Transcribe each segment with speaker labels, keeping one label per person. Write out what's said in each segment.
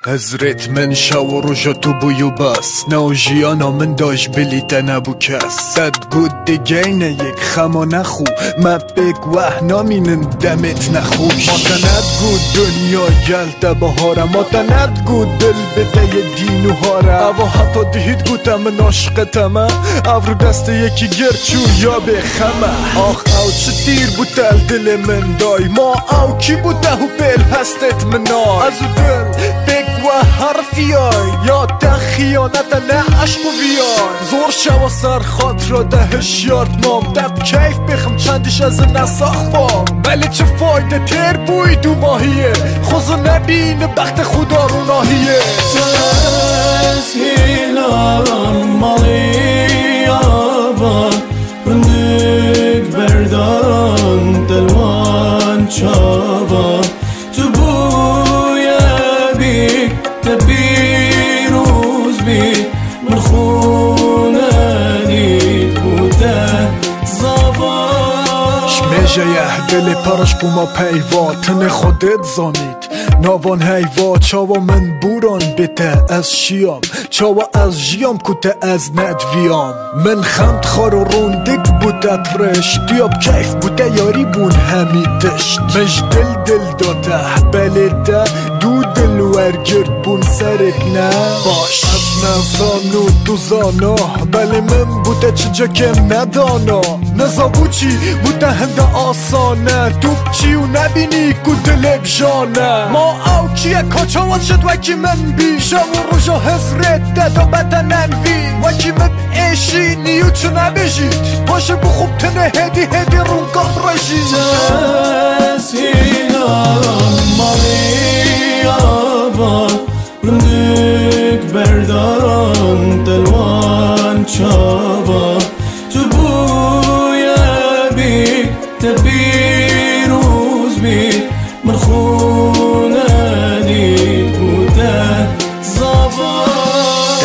Speaker 1: حضرت من شو روژا تو بویو بس نو جیانا من داش بلیت نبو کس صد گود دگینه یک خما نخو مبک وحنا مینن دمت نخوش ما تند گود دنیا گلت بهاره ما تند گود دل بده دین و هاره او حتی دهید گوتم من عاشقتم او رو دست یکی گرچو یا به خمه آخ او چه دیر بودل دل من دای ما او کی بوده و بل هستت منای از دل بگ و حرفیای یا ده خیانت نه عشق و بیای زور شو سر خاط را دهش یارد مام دب کیف بخم چندش از نساخ بام ولی چه فایده تر بوی دو ماهیه خوزو نبینه بخت خدا رو ناهیه
Speaker 2: تسهیلان مالی آبان رندگ بردان دلوان چاوان تو بوی بی تبی روز بی من خونه دید بوده زوان
Speaker 1: شمیجه یه دل پرش بوما پیوا تن خودت زانید ناوان هیوا چاوا من بوران بته از شیام چاوا از جیام کته از ندویام من خمد خار و روندگ بودت رشت دیاب کیف بوده یاری بون همی دشت مش دل داده بلیده دو دل ورگرد بون سرت نه باش از نزان و دوزانا بله من بوده چجا که ندانا نزابو چی بوده هنده آسانه تو چی و نبینی که دلک جانه ما او کیه کچاوات شد وکی من بی شو روژا حضرت دادا بدن انوی وکی من ایشی نیو چو نبیجید باشه بخوب تنه هدی رونگاه رشید
Speaker 2: تسهیلان مالی آبان رندگ برداران دلوان چاوان تو بوی بی تبی روز بی من خونه دید بوده زوان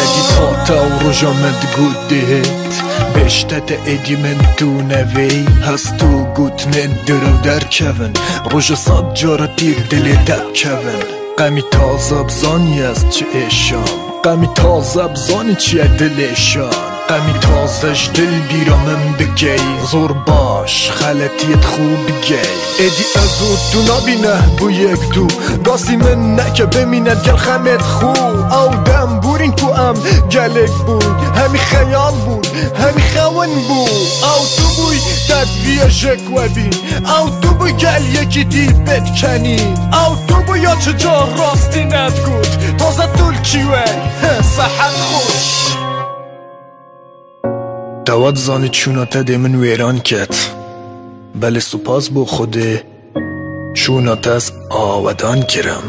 Speaker 1: ادی تا و روژا مد گود دهت بشتت ادی من تو نوی هست تو گوت من درو در کون روژا صد جارا دیر دل دب کون قمی تازه بزانی از چه اشام قمی تازه بزانی چیه دل اشام قمی تازش دل بیرا من بگی زور باش خلطیت خوب بگی ادی از او تو نبینه بو یک دو راستی من نکه بمینه گل خمت خو او دم بورین کو ام گلک بود همی خیال بود همی خوان بود او تو بوی تدویه شک و بین او تو بوی گل یکی دی بد کنی او تو بوی یا چجا راستی ندگود تازه دول کیوه صحت خوش دواد زانی چوناته دی من ویران کت بله سپاس بو خوده چوناته از آودان کرم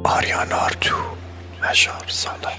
Speaker 1: آریان آردو هشار صالح